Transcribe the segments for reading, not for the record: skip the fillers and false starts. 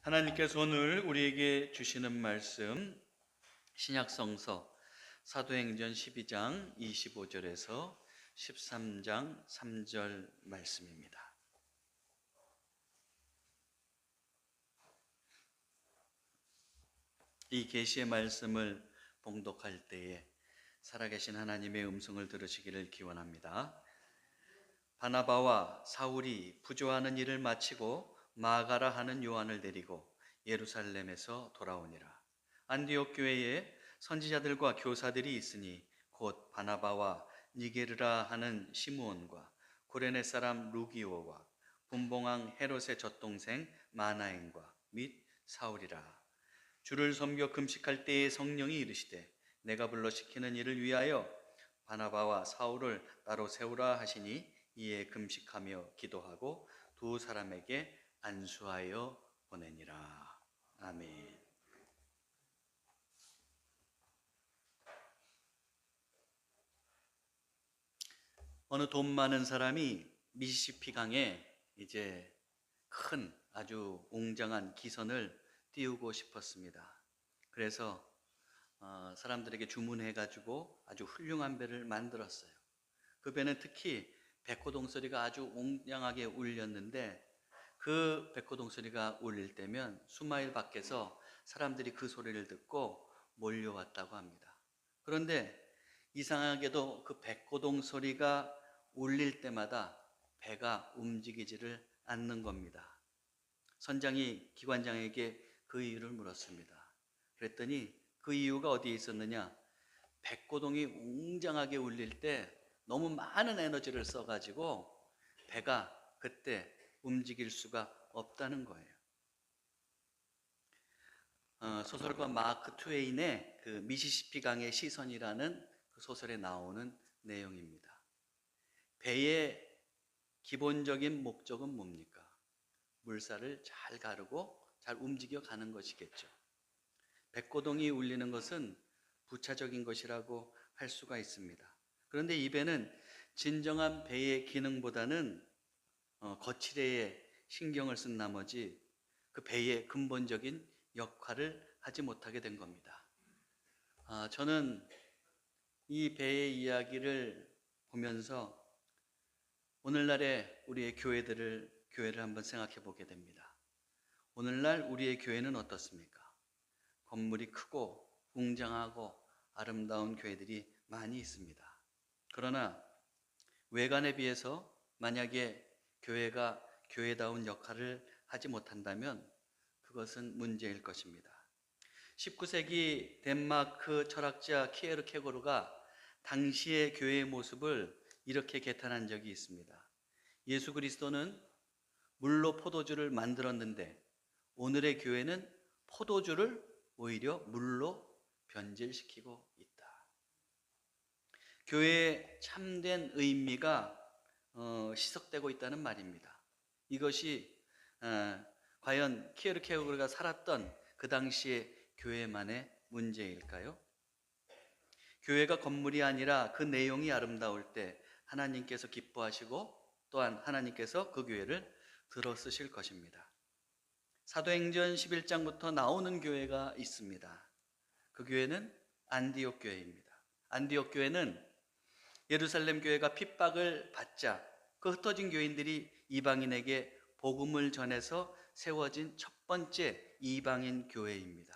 하나님께서 오늘 우리에게 주시는 말씀 신약성서 사도행전 12장 25절에서 13장 3절 말씀입니다. 이 계시의 말씀을 봉독할 때에 살아계신 하나님의 음성을 들으시기를 기원합니다. 바나바와 사울이 부조하는 일을 마치고 마가라 하는 요한을 데리고 예루살렘에서 돌아오니라. 안디옥 교회에 선지자들과 교사들이 있으니 곧 바나바와 니게르라 하는 시므온과 구레네 사람 루기오와 분봉왕 헤롯의 젖동생 마나엔과 및 사울이라. 주를 섬겨 금식할 때에 성령이 이르시되 내가 불러 시키는 일을 위하여 바나바와 사울을 따로 세우라 하시니 이에 금식하며 기도하고 두 사람에게 안수하여 보내니라. 아멘. 어느 돈 많은 사람이 미시시피 강에 이제 큰 아주 웅장한 기선을 띄우고 싶었습니다. 그래서 사람들에게 주문해가지고 아주 훌륭한 배를 만들었어요. 그 배는 특히 백호동 소리가 아주 웅장하게 울렸는데 그 백호동 소리가 울릴 때면 수마일 밖에서 사람들이 그 소리를 듣고 몰려왔다고 합니다. 그런데 이상하게도 그 백호동 소리가 울릴 때마다 배가 움직이지를 않는 겁니다. 선장이 기관장에게 그 이유를 물었습니다. 그랬더니 그 이유가 어디에 있었느냐? 백고동이 웅장하게 울릴 때 너무 많은 에너지를 써가지고 배가 그때 움직일 수가 없다는 거예요. 소설가 마크 트웨인의 그 미시시피 강의 시선이라는 그 소설에 나오는 내용입니다. 배의 기본적인 목적은 뭡니까? 물살을 잘 가르고 잘 움직여 가는 것이겠죠. 백고동이 울리는 것은 부차적인 것이라고 할 수가 있습니다. 그런데 이 배는 진정한 배의 기능보다는 거칠애에 신경을 쓴 나머지 그 배의 근본적인 역할을 하지 못하게 된 겁니다. 저는 이 배의 이야기를 보면서 오늘날의 우리의 교회를 한번 생각해 보게 됩니다. 오늘날 우리의 교회는 어떻습니까? 건물이 크고 웅장하고 아름다운 교회들이 많이 있습니다. 그러나 외관에 비해서 만약에 교회가 교회다운 역할을 하지 못한다면 그것은 문제일 것입니다. 19세기 덴마크 철학자 키에르케고르가 당시의 교회의 모습을 이렇게 개탄한 적이 있습니다. 예수 그리스도는 물로 포도주를 만들었는데 오늘의 교회는 포도주를 오히려 물로 변질시키고 있다. 교회의 참된 의미가 희석되고 있다는 말입니다. 이것이 과연 키에르케고르가 살았던 그 당시의 교회만의 문제일까요? 교회가 건물이 아니라 그 내용이 아름다울 때 하나님께서 기뻐하시고 또한 하나님께서 그 교회를 들어 쓰실 것입니다. 사도행전 11장부터 나오는 교회가 있습니다. 그 교회는 안디옥 교회입니다. 안디옥 교회는 예루살렘 교회가 핍박을 받자 그 흩어진 교인들이 이방인에게 복음을 전해서 세워진 첫 번째 이방인 교회입니다.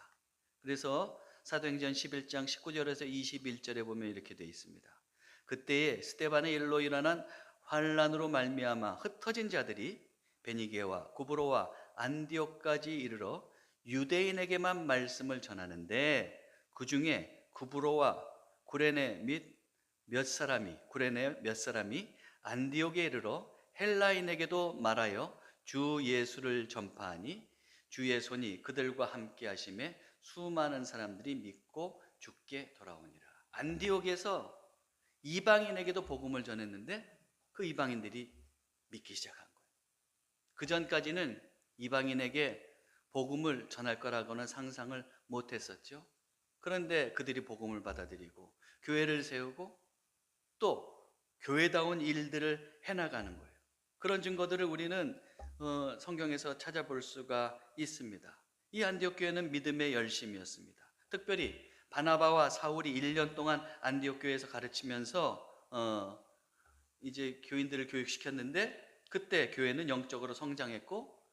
그래서 사도행전 11장 19절에서 21절에 보면 이렇게 되어 있습니다. 그때에 스데반의 일로 일어난 환란으로 말미암아 흩어진 자들이 베니게와 구브로와 안디옥까지 이르러 유대인에게만 말씀을 전하는데 그 중에 구브로와 구레네 몇 사람이 안디옥에 이르러 헬라인에게도 말하여 주 예수를 전파하니 주의 손이 그들과 함께 하심에 수많은 사람들이 믿고 죽게 돌아오니라. 안디옥에서 이방인에게도 복음을 전했는데 그 이방인들이 믿기 시작한 거예요. 그 전까지는 이방인에게 복음을 전할 거라고는 상상을 못했었죠. 그런데 그들이 복음을 받아들이고 교회를 세우고 또 교회다운 일들을 해나가는 거예요. 그런 증거들을 우리는 성경에서 찾아볼 수가 있습니다. 이 안디옥 교회는 믿음의 열심이었습니다. 특별히 바나바와 사울이 1년 동안 안디옥 교회에서 가르치면서 이제 교인들을 교육시켰는데, 그때 교회는 영적으로 성장했고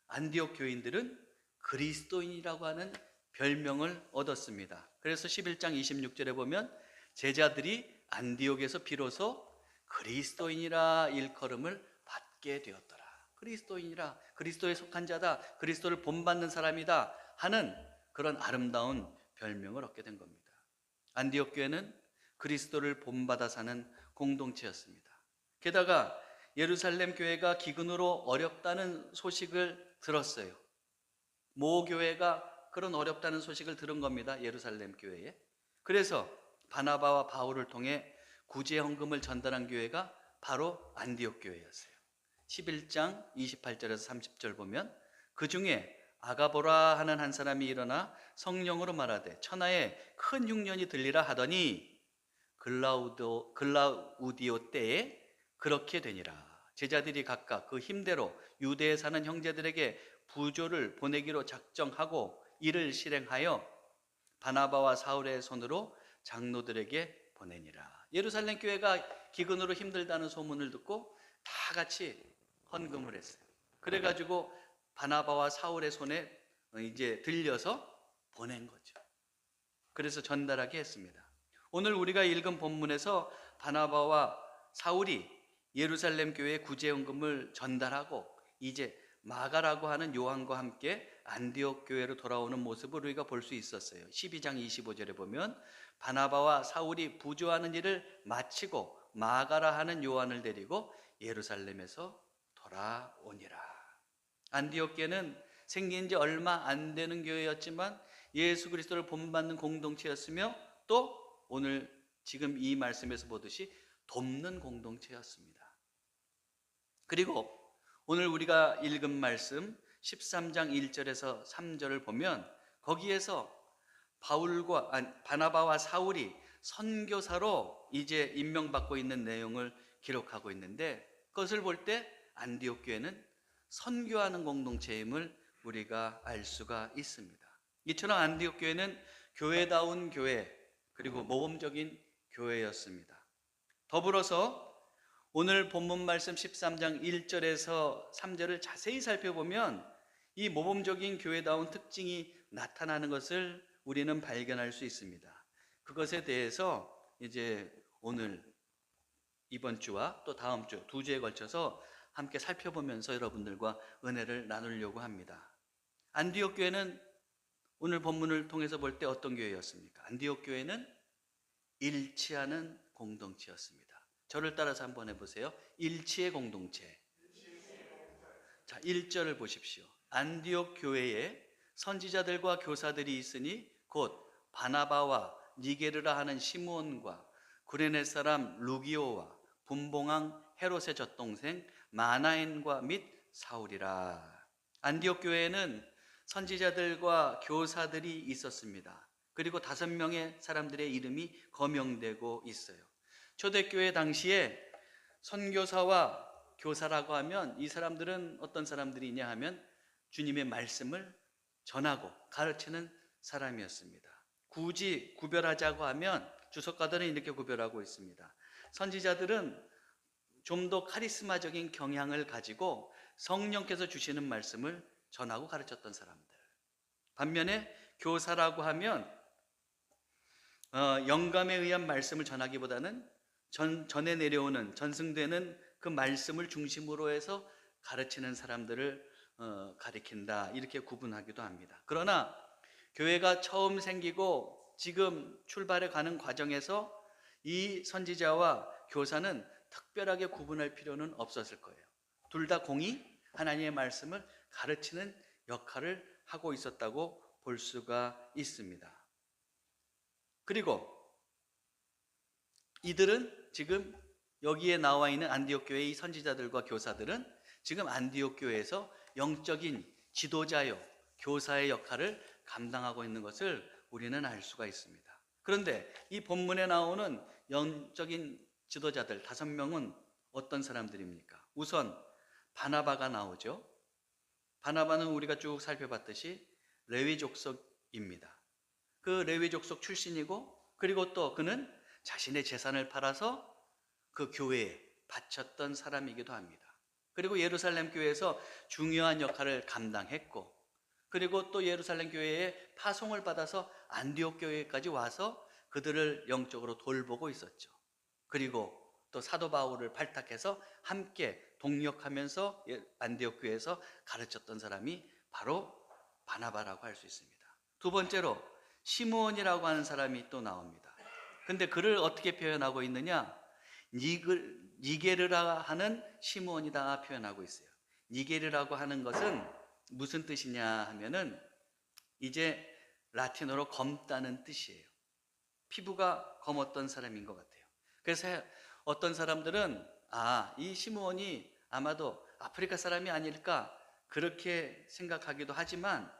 안디옥 교인들은 그리스도인이라고 하는 별명을 얻었습니다. 그래서 11장 26절에 보면 제자들이 안디옥에서 비로소 그리스도인이라 일컬음을 받게 되었더라. 그리스도인이라, 그리스도에 속한 자다, 그리스도를 본받는 사람이다 하는 그런 아름다운 별명을 얻게 된 겁니다. 안디옥 교회는 그리스도를 본받아 사는 공동체였습니다. 게다가 예루살렘 교회가 기근으로 어렵다는 소식을 들었어요. 모 교회가 그런 어렵다는 소식을 들은 겁니다. 예루살렘 교회에. 그래서 바나바와 바울을 통해 구제 헌금을 전달한 교회가 바로 안디옥 교회였어요. 11장 28절에서 30절 보면 그 중에 아가보라 하는 한 사람이 일어나 성령으로 말하되 천하에 큰 흉년이 들리라 하더니 글라우디오 때에 그렇게 되니라. 제자들이 각각 그 힘대로 유대에 사는 형제들에게 부조를 보내기로 작정하고 이를 실행하여 바나바와 사울의 손으로 장로들에게 보내니라. 예루살렘 교회가 기근으로 힘들다는 소문을 듣고 다 같이 헌금을 했어요. 그래가지고 바나바와 사울의 손에 이제 들려서 보낸 거죠. 그래서 전달하게 했습니다. 오늘 우리가 읽은 본문에서 바나바와 사울이 예루살렘 교회에 구제헌금을 전달하고 이제 마가라고 하는 요한과 함께 안디옥 교회로 돌아오는 모습을 우리가 볼 수 있었어요. 12장 25절에 보면 바나바와 사울이 부조하는 일을 마치고 마가라 하는 요한을 데리고 예루살렘에서 돌아오니라. 안디옥 교회는 생긴 지 얼마 안 되는 교회였지만 예수 그리스도를 본받는 공동체였으며 또 오늘 지금 이 말씀에서 보듯이 돕는 공동체였습니다. 그리고 오늘 우리가 읽은 말씀 13장 1절에서 3절을 보면 거기에서 바나바와 사울이 선교사로 이제 임명받고 있는 내용을 기록하고 있는데, 그것을 볼 때 안디옥 교회는 선교하는 공동체임을 우리가 알 수가 있습니다. 이처럼 안디옥 교회는 교회다운 교회, 그리고 모범적인 교회였습니다. 더불어서 오늘 본문 말씀 13장 1절에서 3절을 자세히 살펴보면 이 모범적인 교회다운 특징이 나타나는 것을 우리는 발견할 수 있습니다. 그것에 대해서 이제 오늘 이번 주와 또 다음 주 두 주에 걸쳐서 함께 살펴보면서 여러분들과 은혜를 나누려고 합니다. 안디옥 교회는 오늘 본문을 통해서 볼 때 어떤 교회였습니까? 안디옥 교회는 일치하는 공동체였습니다. 저를 따라서 한번 해보세요. 일치의 공동체. 자, 1절을 보십시오. 안디옥 교회에 선지자들과 교사들이 있으니 곧 바나바와 니게르라 하는 시므온과 구레네 사람 루기오와 분봉왕 헤롯의 젖동생 마나엔과 및 사울이라. 안디옥 교회에는 선지자들과 교사들이 있었습니다. 그리고 5명의 사람들의 이름이 거명되고 있어요. 초대교회 당시에 선교사와 교사라고 하면 이 사람들은 어떤 사람들이냐 하면 주님의 말씀을 전하고 가르치는 사람이었습니다. 굳이 구별하자고 하면 주석가들은 이렇게 구별하고 있습니다. 선지자들은 좀 더 카리스마적인 경향을 가지고 성령께서 주시는 말씀을 전하고 가르쳤던 사람들. 반면에 교사라고 하면 영감에 의한 말씀을 전하기보다는 전에 내려오는 전승되는 그 말씀을 중심으로 해서 가르치는 사람들을 가리킨다, 이렇게 구분하기도 합니다. 그러나 교회가 처음 생기고 지금 출발해 가는 과정에서 이 선지자와 교사는 특별하게 구분할 필요는 없었을 거예요. 둘 다 공히 하나님의 말씀을 가르치는 역할을 하고 있었다고 볼 수가 있습니다. 그리고 이들은 지금 여기에 나와 있는 안디옥 교회의 선지자들과 교사들은 지금 안디옥 교회에서 영적인 지도자요, 교사의 역할을 감당하고 있는 것을 우리는 알 수가 있습니다. 그런데 이 본문에 나오는 영적인 지도자들 5명은 어떤 사람들입니까? 우선 바나바가 나오죠. 바나바는 우리가 쭉 살펴봤듯이 레위 족속입니다. 그 레위 족속 출신이고, 그리고 또 그는 자신의 재산을 팔아서 그 교회에 바쳤던 사람이기도 합니다. 그리고 예루살렘 교회에서 중요한 역할을 감당했고, 그리고 또 예루살렘 교회에 파송을 받아서 안디옥 교회까지 와서 그들을 영적으로 돌보고 있었죠. 그리고 또 사도 바울을 발탁해서 함께 동역하면서 안디옥 교회에서 가르쳤던 사람이 바로 바나바라고 할 수 있습니다. 두 번째로 시므온이라고 하는 사람이 또 나옵니다. 근데 그를 어떻게 표현하고 있느냐? 니게르라 하는 시므온이다 표현하고 있어요. 니게르라고 하는 것은 무슨 뜻이냐 하면은 이제 라틴어로 검다는 뜻이에요. 피부가 검었던 사람인 것 같아요. 그래서 어떤 사람들은 이 시므온이 아마도 아프리카 사람이 아닐까 그렇게 생각하기도 하지만,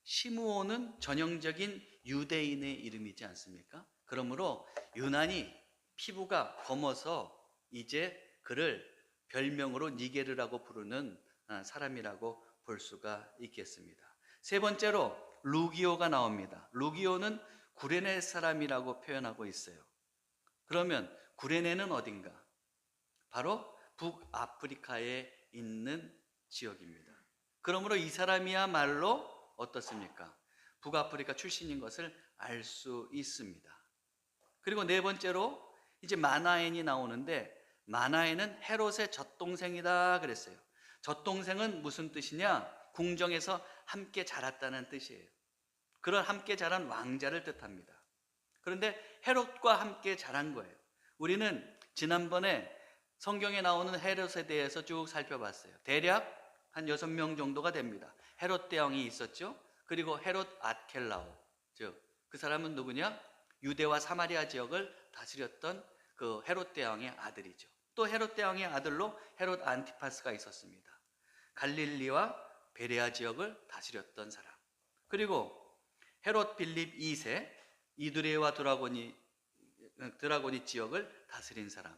시므온은 전형적인 유대인의 이름이지 않습니까? 그러므로 유난히 피부가 검어서 이제 그를 별명으로 니게르라고 부르는 사람이라고 볼 수가 있겠습니다. 세 번째로 루기오가 나옵니다. 루기오는 구레네 사람이라고 표현하고 있어요. 그러면 구레네는 어딘가? 바로 북아프리카에 있는 지역입니다. 그러므로 이 사람이야말로 어떻습니까? 북아프리카 출신인 것을 알 수 있습니다. 그리고 네 번째로 이제 마나엔이 나오는데, 마나엔은 헤롯의 젖동생이다 그랬어요. 젖동생은 무슨 뜻이냐? 궁정에서 함께 자랐다는 뜻이에요. 그런 함께 자란 왕자를 뜻합니다. 그런데 헤롯과 함께 자란 거예요. 우리는 지난번에 성경에 나오는 헤롯에 대해서 쭉 살펴봤어요. 대략 한 6명 정도가 됩니다. 헤롯 대왕이 있었죠. 그리고 헤롯 아켈라오, 즉 그 사람은 누구냐? 유대와 사마리아 지역을 다스렸던 그 헤롯 대왕의 아들이죠. 또 헤롯 대왕의 아들로 헤롯 안티파스가 있었습니다. 갈릴리와 베레아 지역을 다스렸던 사람. 그리고 헤롯 빌립 2세, 이두레와 드라고니 지역을 다스린 사람.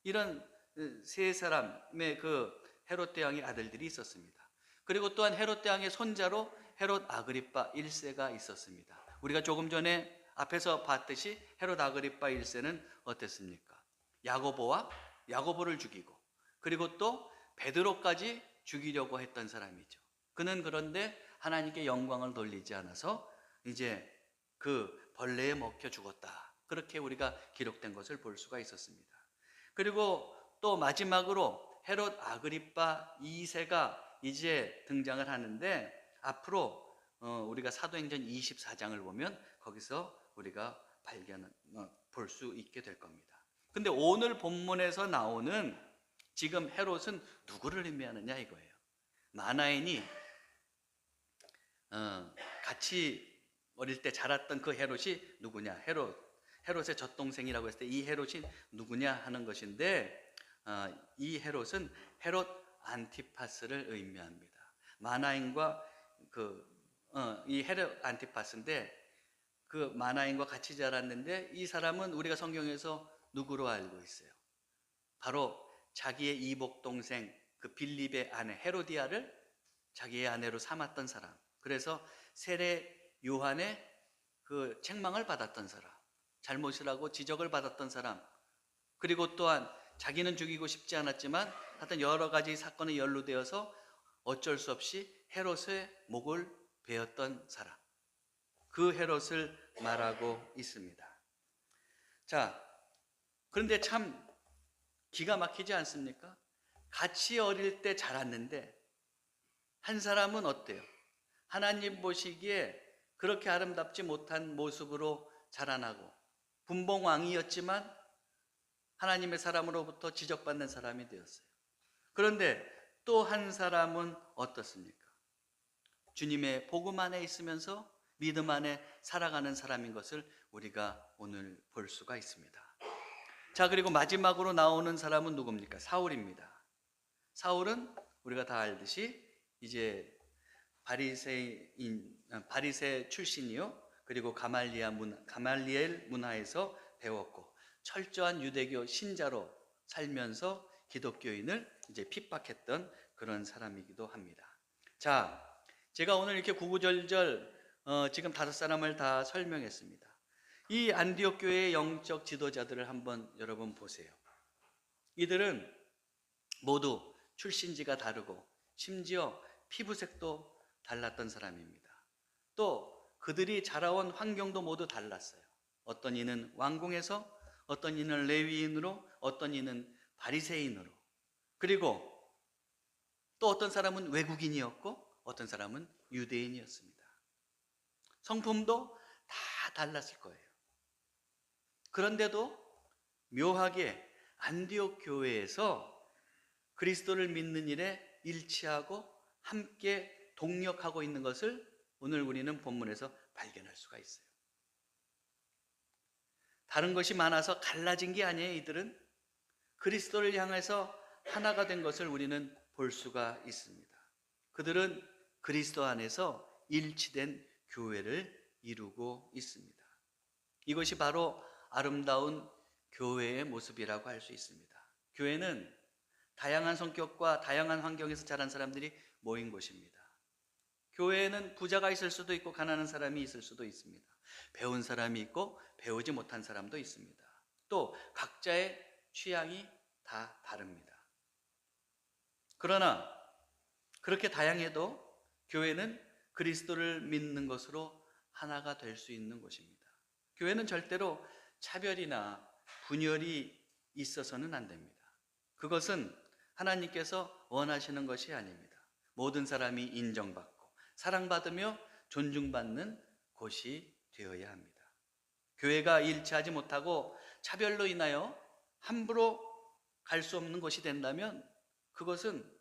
이런 세 사람의 그 헤롯 대왕의 아들들이 있었습니다. 그리고 또한 헤롯 대왕의 손자로 헤롯 아그리파 1세가 있었습니다. 우리가 조금 전에 앞에서 봤듯이 헤롯 아그리파 1세는 어땠습니까? 야고보를 죽이고, 그리고 또 베드로까지 죽이려고 했던 사람이죠. 그는 그런데 하나님께 영광을 돌리지 않아서 이제 그 벌레에 먹혀 죽었다. 그렇게 우리가 기록된 것을 볼 수가 있었습니다. 그리고 또 마지막으로 헤롯 아그리파 2세가 이제 등장을 하는데, 앞으로 우리가 사도행전 24장을 보면 거기서 우리가 볼 수 있게 될 겁니다. 근데 오늘 본문에서 나오는 지금 헤롯은 누구를 의미하느냐 이거예요. 마나엔이 같이 어릴 때 자랐던 그 헤롯이 누구냐? 헤롯의 젖동생이라고 했을 때 이 헤롯이 누구냐 하는 것인데, 이 헤롯은 헤롯 안티파스를 의미합니다. 마나엔과 이 헤롯 안티파스인데, 그 마나엔과 같이 자랐는데 이 사람은 우리가 성경에서 누구로 알고 있어요? 바로 자기의 이복 동생 그 빌립의 아내 헤로디아를 자기의 아내로 삼았던 사람. 그래서 세례 요한의 그 책망을 받았던 사람, 잘못이라고 지적을 받았던 사람, 그리고 또한 자기는 죽이고 싶지 않았지만 하여튼 여러 가지 사건에 연루되어서 어쩔 수 없이 헤롯의 목을 베었던 사람, 그 헤롯을 말하고 있습니다. 자, 그런데 참 기가 막히지 않습니까? 같이 어릴 때 자랐는데 한 사람은 어때요? 하나님 보시기에 그렇게 아름답지 못한 모습으로 자라나고 분봉왕이었지만 하나님의 사람으로부터 지적받는 사람이 되었어요. 그런데 또 한 사람은 어떻습니까? 주님의 복음 안에 있으면서 믿음 안에 살아가는 사람인 것을 우리가 오늘 볼 수가 있습니다. 자, 그리고 마지막으로 나오는 사람은 누굽니까? 사울입니다. 사울은 우리가 다 알듯이 이제 바리새 출신이요. 그리고 가말리엘 문화에서 배웠고 철저한 유대교 신자로 살면서 기독교인을 이제 핍박했던 그런 사람이기도 합니다. 자, 제가 오늘 이렇게 구구절절 지금 5사람을 다 설명했습니다. 이 안디옥 교회의 영적 지도자들을 한번 여러분 보세요. 이들은 모두 출신지가 다르고 심지어 피부색도 달랐던 사람입니다. 또 그들이 자라온 환경도 모두 달랐어요. 어떤 이는 왕궁에서, 어떤 이는 레위인으로, 어떤 이는 바리새인으로, 그리고 또 어떤 사람은 외국인이었고 어떤 사람은 유대인이었습니다. 성품도 다 달랐을 거예요. 그런데도 묘하게 안디옥 교회에서 그리스도를 믿는 일에 일치하고 함께 동력하고 있는 것을 오늘 우리는 본문에서 발견할 수가 있어요. 다른 것이 많아서 갈라진 게 아니에요. 이들은 그리스도를 향해서 하나가 된 것을 우리는 볼 수가 있습니다. 그들은 그리스도 안에서 일치된 교회를 이루고 있습니다. 이것이 바로 아름다운 교회의 모습이라고 할 수 있습니다. 교회는 다양한 성격과 다양한 환경에서 자란 사람들이 모인 곳입니다. 교회에는 부자가 있을 수도 있고 가난한 사람이 있을 수도 있습니다. 배운 사람이 있고 배우지 못한 사람도 있습니다. 또 각자의 취향이 다 다릅니다. 그러나 그렇게 다양해도 교회는 그리스도를 믿는 것으로 하나가 될 수 있는 곳입니다. 교회는 절대로 차별이나 분열이 있어서는 안 됩니다. 그것은 하나님께서 원하시는 것이 아닙니다. 모든 사람이 인정받고 사랑받으며 존중받는 곳이 되어야 합니다. 교회가 일치하지 못하고 차별로 인하여 함부로 갈 수 없는 것이 된다면 그것은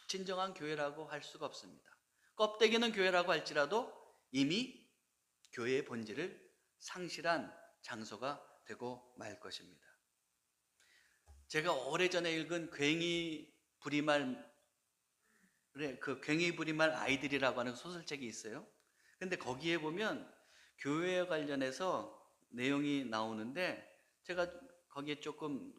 진정한 교회라고 할 수가 없습니다. 껍데기는 교회라고 할지라도 이미 교회의 본질을 상실한 장소가 되고 말 것입니다. 제가 오래전에 읽은 괭이 부리말 아이들이라고 하는 소설책이 있어요. 근데 거기에 보면 교회에 관련해서 내용이 나오는데 제가 거기에 조금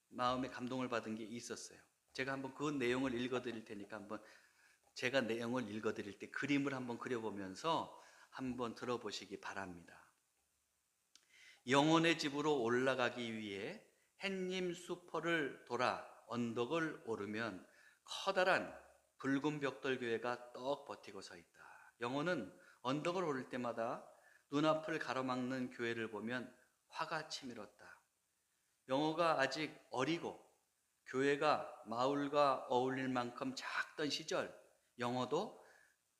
마음에 감동을 받은 게 있었어요. 제가 한번 그 내용을 읽어드릴 테니까 한번 제가 내용을 읽어드릴 때 그림을 한번 그려보면서 한번 들어보시기 바랍니다. 영혼의 집으로 올라가기 위해 햇님 수포를 돌아 언덕을 오르면 커다란 붉은 벽돌 교회가 떡 버티고 서 있다. 영혼은 언덕을 오를 때마다 눈앞을 가로막는 교회를 보면 화가 치밀었다. 영호가 아직 어리고 교회가 마을과 어울릴 만큼 작던 시절 영호도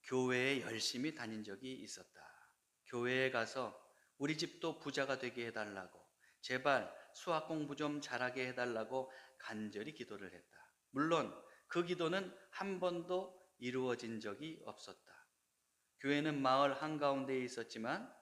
교회에 열심히 다닌 적이 있었다. 교회에 가서 우리 집도 부자가 되게 해달라고, 제발 수학 공부 좀 잘하게 해달라고 간절히 기도를 했다. 물론 그 기도는 한 번도 이루어진 적이 없었다. 교회는 마을 한가운데에 있었지만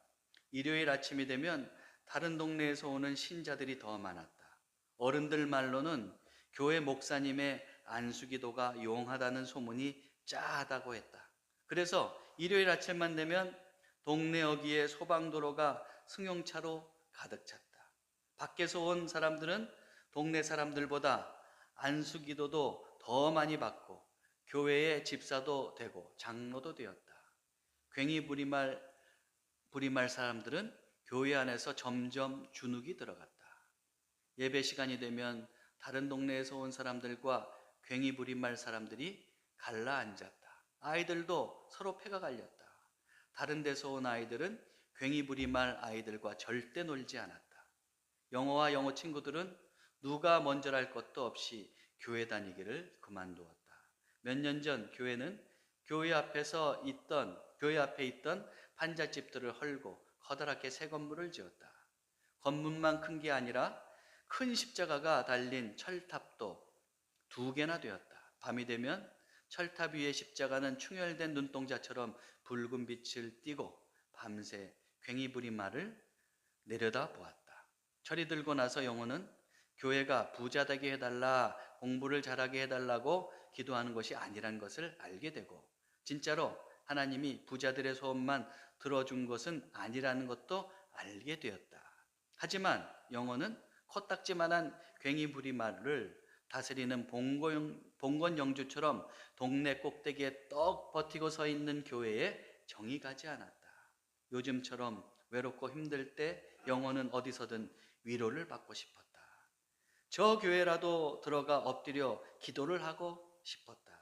일요일 아침이 되면 다른 동네에서 오는 신자들이 더 많았다. 어른들 말로는 교회 목사님의 안수기도가 용하다는 소문이 짜하다고 했다. 그래서 일요일 아침만 되면 동네 어귀의 소방도로가 승용차로 가득 찼다. 밖에서 온 사람들은 동네 사람들보다 안수기도도 더 많이 받고 교회의 집사도 되고 장로도 되었다. 괭이 부리말 사람들은 교회 안에서 점점 주눅이 들어갔다. 예배 시간이 되면 다른 동네에서 온 사람들과 괭이 부리말 사람들이 갈라 앉았다. 아이들도 서로 패가 갈렸다. 다른 데서 온 아이들은 괭이 부리말 아이들과 절대 놀지 않았다. 영호와 영호 친구들은 누가 먼저랄 것도 없이 교회 다니기를 그만두었다. 몇 년 전 교회는 교회 앞에 있던 판잣집들을 헐고 커다랗게 새 건물을 지었다. 건물만 큰 게 아니라 큰 십자가가 달린 철탑도 2개나 되었다. 밤이 되면 철탑 위의 십자가는 충혈된 눈동자처럼 붉은 빛을 띠고 밤새 괭이 부리말을 내려다 보았다. 철이 들고 나서 영호는 교회가 부자 되게 해달라, 공부를 잘하게 해달라고 기도하는 것이 아니란 것을 알게 되고 진짜로 하나님이 부자들의 소원만 들어준 것은 아니라는 것도 알게 되었다. 하지만 영호는 코딱지만한 괭이 부리말을 다스리는 봉건 영주처럼 동네 꼭대기에 떡 버티고 서 있는 교회에 정이 가지 않았다. 요즘처럼 외롭고 힘들 때 영혼은 어디서든 위로를 받고 싶었다. 저 교회라도 들어가 엎드려 기도를 하고 싶었다.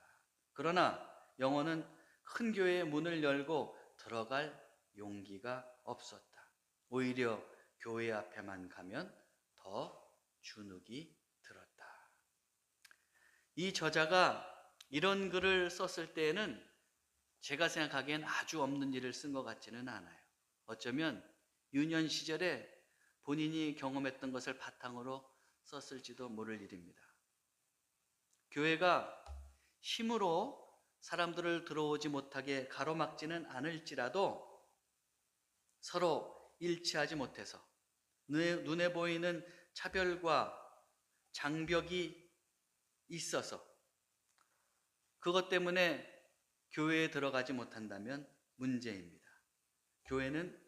그러나 영혼은 큰 교회의 문을 열고 들어갈 용기가 없었다. 오히려 교회 앞에만 가면 더 주눅이 들었다. 이 저자가 이런 글을 썼을 때에는 제가 생각하기엔 아주 없는 일을 쓴 것 같지는 않아요. 어쩌면 유년 시절에 본인이 경험했던 것을 바탕으로 썼을지도 모를 일입니다. 교회가 힘으로 사람들을 들어오지 못하게 가로막지는 않을지라도 서로 일치하지 못해서 눈에 보이는 차별과 장벽이 있어서 그것 때문에 교회에 들어가지 못한다면 문제입니다. 교회는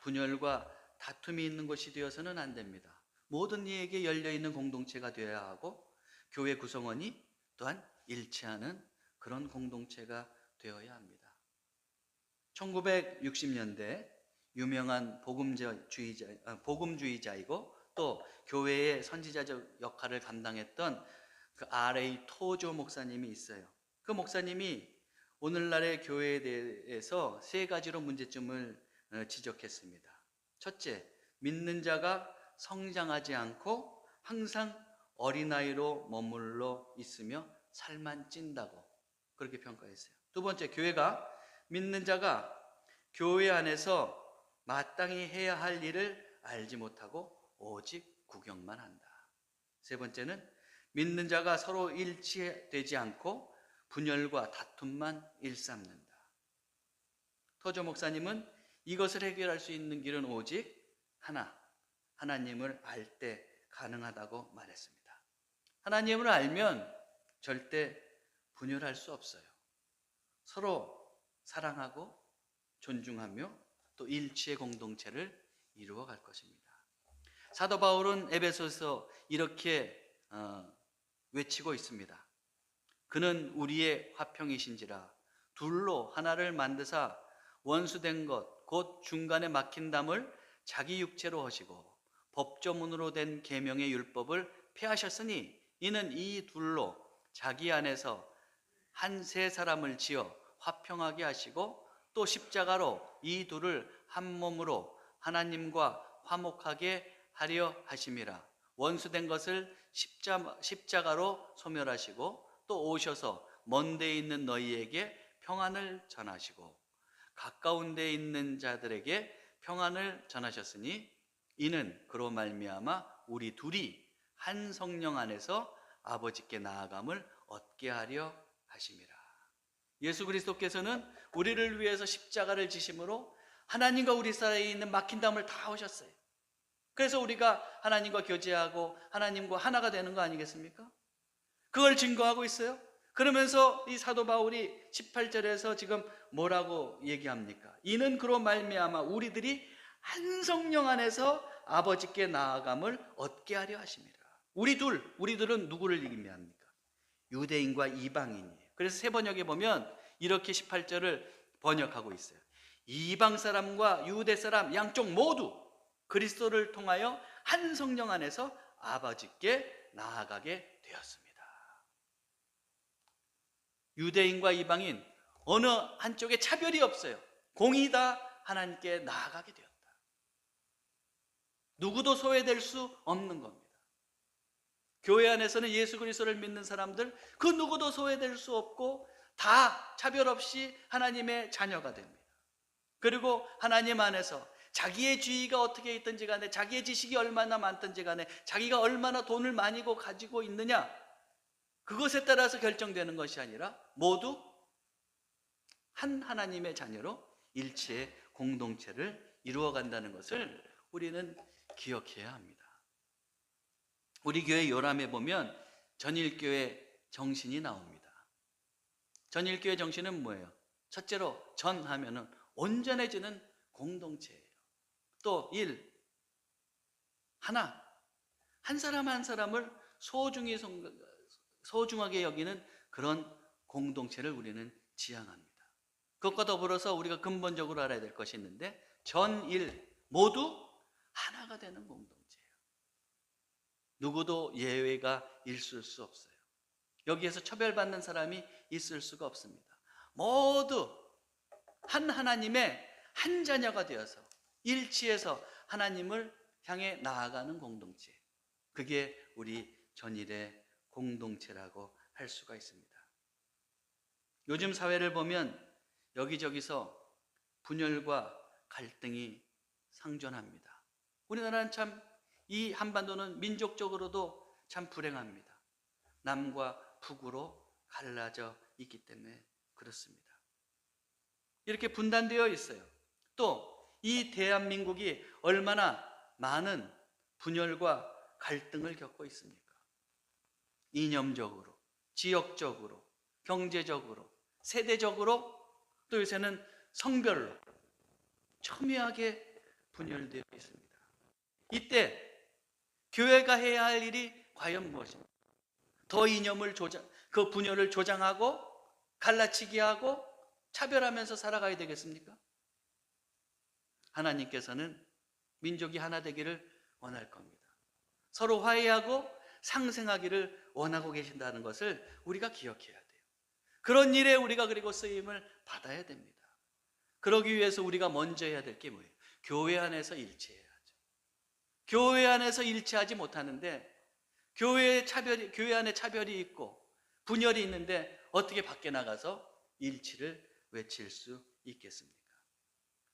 분열과 다툼이 있는 곳이 되어서는 안 됩니다. 모든 이에게 열려있는 공동체가 되어야 하고 교회 구성원이 또한 일치하는 그런 공동체가 되어야 합니다. 1960년대 유명한 복음주의자이고 또 교회의 선지자적 역할을 감당했던 그 R.A. 토조 목사님이 있어요. 그 목사님이 오늘날의 교회에 대해서 세 가지로 문제점을 지적했습니다. 첫째, 믿는 자가 성장하지 않고 항상 어린아이로 머물러 있으며 살만 찐다고 그렇게 평가했어요. 두 번째, 교회가 믿는 자가 교회 안에서 마땅히 해야 할 일을 알지 못하고 오직 구경만 한다. 세 번째는 믿는 자가 서로 일치되지 않고 분열과 다툼만 일삼는다. 토조 목사님은 이것을 해결할 수 있는 길은 오직 하나님을 알 때 가능하다고 말했습니다. 하나님을 알면 절대 분열할 수 없어요. 서로 사랑하고 존중하며 또 일치의 공동체를 이루어 갈 것입니다. 사도 바울은 에베소에서 이렇게 외치고 있습니다. 그는 우리의 화평이신지라 둘로 하나를 만드사 원수된 것 곧 중간에 막힌 담을 자기 육체로 하시고 법조문으로 된 계명의 율법을 폐하셨으니 이는 이 둘로 자기 안에서 한 세 사람을 지어 화평하게 하시고 또 십자가로 이 둘을 한 몸으로 하나님과 화목하게 하려 하심이라. 원수된 것을 십자가로 소멸하시고 또 오셔서 먼 데 있는 너희에게 평안을 전하시고 가까운 데 있는 자들에게 평안을 전하셨으니 이는 그로 말미암아 우리 둘이 한 성령 안에서 아버지께 나아감을 얻게 하려 하심이라. 예수 그리스도께서는 우리를 위해서 십자가를 지심으로 하나님과 우리 사이에 있는 막힌 담을 다 오셨어요. 그래서 우리가 하나님과 교제하고 하나님과 하나가 되는 거 아니겠습니까? 그걸 증거하고 있어요. 그러면서 이 사도 바울이 18절에서 지금 뭐라고 얘기합니까? 이는 그로 말미암아 우리들이 한 성령 안에서 아버지께 나아감을 얻게 하려 하십니다. 우리들은 누구를 얘기합니까? 유대인과 이방인이에요. 그래서 새 번역에 보면 이렇게 18절을 번역하고 있어요. 이방 사람과 유대 사람 양쪽 모두 그리스도를 통하여 한 성령 안에서 아버지께 나아가게 되었습니다. 유대인과 이방인 어느 한쪽에 차별이 없어요. 공이 다 하나님께 나아가게 되었다. 누구도 소외될 수 없는 겁니다. 교회 안에서는 예수 그리스도를 믿는 사람들 그 누구도 소외될 수 없고 다 차별 없이 하나님의 자녀가 됩니다. 그리고 하나님 안에서 자기의 지위가 어떻게 있든지 간에 자기의 지식이 얼마나 많든지 간에 자기가 얼마나 돈을 많이 가지고 있느냐 그것에 따라서 결정되는 것이 아니라 모두 한 하나님의 자녀로 일치의 공동체를 이루어간다는 것을 우리는 기억해야 합니다. 우리 교회 요람에 보면 전일교회 정신이 나옵니다. 전일교회 정신은 뭐예요? 첫째로 전하면은 온전해지는 공동체예요. 또 한 사람 한 사람을 소중히 소중하게 여기는 그런 공동체를 우리는 지향합니다. 그것과 더불어서 우리가 근본적으로 알아야 될 것이 있는데 전일 모두 하나가 되는 공동체예요. 누구도 예외가 있을 수 없어요. 여기에서 처별받는 사람이 있을 수가 없습니다. 모두 한 하나님의 한 자녀가 되어서 일치해서 하나님을 향해 나아가는 공동체. 그게 우리 전일의 공동체라고 할 수가 있습니다. 요즘 사회를 보면 여기저기서 분열과 갈등이 상존합니다. 우리나라는 참 이 한반도는 민족적으로도 참 불행합니다. 남과 북으로 갈라져 있기 때문에 그렇습니다. 이렇게 분단되어 있어요. 또 이 대한민국이 얼마나 많은 분열과 갈등을 겪고 있습니까? 이념적으로, 지역적으로, 경제적으로, 세대적으로, 또 요새는 성별로 첨예하게 분열되어 있습니다. 이때 교회가 해야 할 일이 과연 무엇입니까? 더 이념을 그 분열을 조장하고 갈라치게 하고 차별하면서 살아가야 되겠습니까? 하나님께서는 민족이 하나 되기를 원할 겁니다. 서로 화해하고 상생하기를 원하고 계신다는 것을 우리가 기억해야 돼요. 그런 일에 우리가 그리고 쓰임을 받아야 됩니다. 그러기 위해서 우리가 먼저 해야 될 게 뭐예요? 교회 안에서 일치해야죠. 교회 안에서 일치하지 못하는데 교회 안에 차별이 있고 분열이 있는데 어떻게 밖에 나가서 일치를 외칠 수 있겠습니까?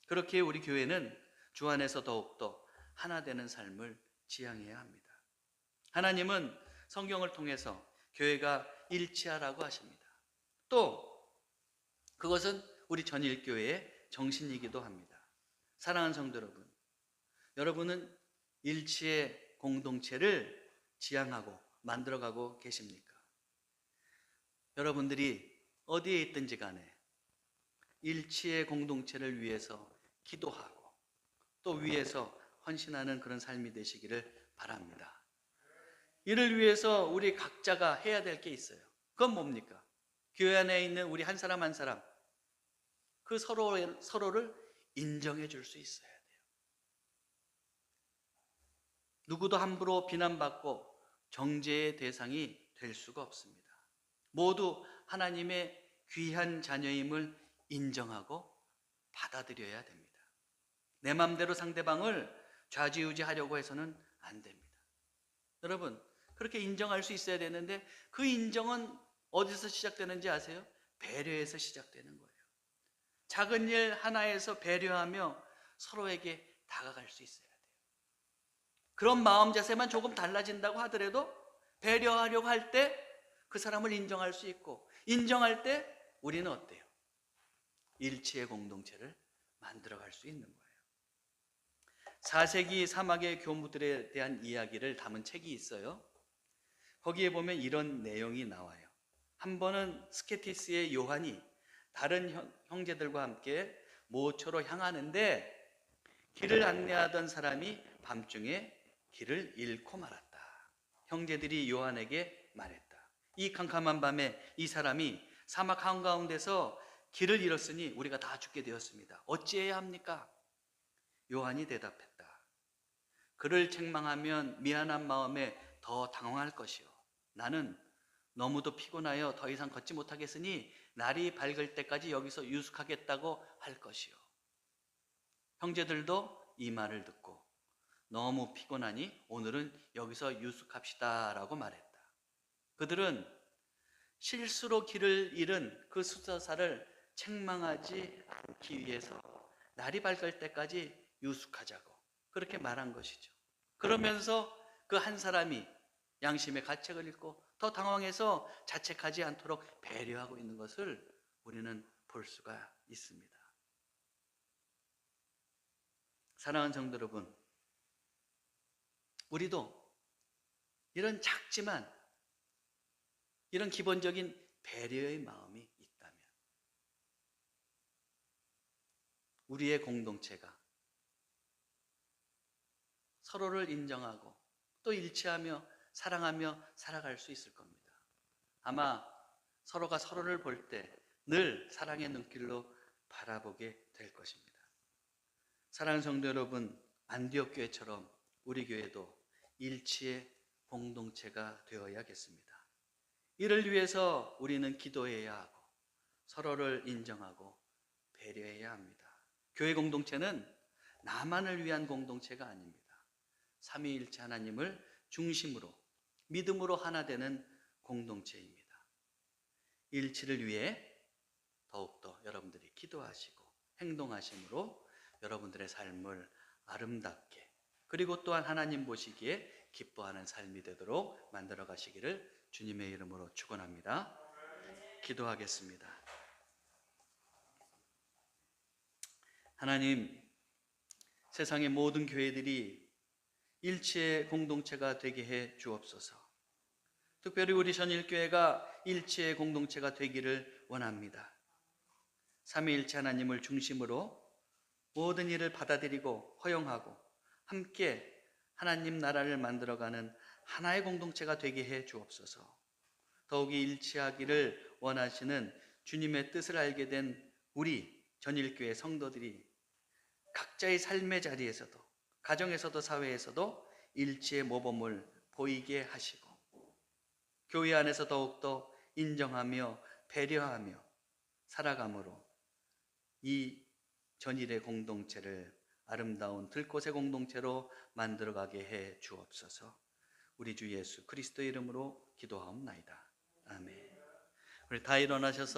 그렇게 우리 교회는 주 안에서 더욱더 하나 되는 삶을 지향해야 합니다. 하나님은 성경을 통해서 교회가 일치하라고 하십니다. 또 그것은 우리 전일교회의 정신이기도 합니다. 사랑하는 성도 여러분, 여러분은 일치의 공동체를 지향하고 만들어가고 계십니까? 여러분들이 어디에 있든지 간에 일치의 공동체를 위해서 기도하고 또 위해서 헌신하는 그런 삶이 되시기를 바랍니다. 이를 위해서 우리 각자가 해야 될 게 있어요. 그건 뭡니까? 교회 안에 있는 우리 한 사람 한 사람 그 서로를 인정해 줄 수 있어야 돼요. 누구도 함부로 비난받고 정죄의 대상이 될 수가 없습니다. 모두 하나님의 귀한 자녀임을 인정하고 받아들여야 됩니다. 내 마음대로 상대방을 좌지우지하려고 해서는 안 됩니다. 여러분, 그렇게 인정할 수 있어야 되는데 그 인정은 어디서 시작되는지 아세요? 배려에서 시작되는 거예요. 작은 일 하나에서 배려하며 서로에게 다가갈 수 있어야 돼요. 그런 마음 자세만 조금 달라진다고 하더라도 배려하려고 할 때 그 사람을 인정할 수 있고 인정할 때 우리는 어때요? 일치의 공동체를 만들어갈 수 있는 거예요. 4세기 사막의 교무들에 대한 이야기를 담은 책이 있어요. 거기에 보면 이런 내용이 나와요. 한 번은 스케티스의 요한이 다른 형제들과 함께 모초로 향하는데 길을 안내하던 사람이 밤중에 길을 잃고 말았다. 형제들이 요한에게 말했다. 이 캄캄한 밤에 이 사람이 사막 한가운데서 길을 잃었으니 우리가 다 죽게 되었습니다. 어찌해야 합니까? 요한이 대답했다. 그를 책망하면 미안한 마음에 더 당황할 것이요. 나는 너무도 피곤하여 더 이상 걷지 못하겠으니 날이 밝을 때까지 여기서 유숙하겠다고 할 것이요. 형제들도 이 말을 듣고 너무 피곤하니 오늘은 여기서 유숙합시다 라고 말했다. 그들은 실수로 길을 잃은 그 수사사를 책망하지 않기 위해서 날이 밝을 때까지 유숙하자고 그렇게 말한 것이죠. 그러면서 그 한 사람이 양심의 가책을 잃고 더 당황해서 자책하지 않도록 배려하고 있는 것을 우리는 볼 수가 있습니다. 사랑하는 성도 여러분, 우리도 이런 작지만 이런 기본적인 배려의 마음이 있다면 우리의 공동체가 서로를 인정하고 또 일치하며 사랑하며 살아갈 수 있을 겁니다. 아마 서로가 서로를 볼 때 늘 사랑의 눈길로 바라보게 될 것입니다. 사랑하는 성도 여러분, 안디옥 교회처럼 우리 교회도 일치의 공동체가 되어야겠습니다. 이를 위해서 우리는 기도해야 하고 서로를 인정하고 배려해야 합니다. 교회 공동체는 나만을 위한 공동체가 아닙니다. 삼위일체 하나님을 중심으로 믿음으로 하나 되는 공동체입니다. 일치를 위해 더욱더 여러분들이 기도하시고 행동하심으로 여러분들의 삶을 아름답게 그리고 또한 하나님 보시기에 기뻐하는 삶이 되도록 만들어 가시기를 주님의 이름으로 축원합니다. 기도하겠습니다. 하나님, 세상의 모든 교회들이 일치의 공동체가 되게 해 주옵소서. 특별히 우리 전일교회가 일치의 공동체가 되기를 원합니다. 삼위일체 하나님을 중심으로 모든 일을 받아들이고 허용하고 함께 하나님 나라를 만들어가는 하나의 공동체가 되게 해 주옵소서. 더욱이 일치하기를 원하시는 주님의 뜻을 알게 된 우리 전일교회 성도들이 각자의 삶의 자리에서도 가정에서도 사회에서도 일치의 모범을 보이게 하시고 교회 안에서 더욱더 인정하며 배려하며 살아감으로 이 전일의 공동체를 아름다운 들꽃의 공동체로 만들어가게 해 주옵소서. 우리 주 예수 그리스도의 이름으로 기도하옵나이다. 아멘. 우리 다 일어나셔서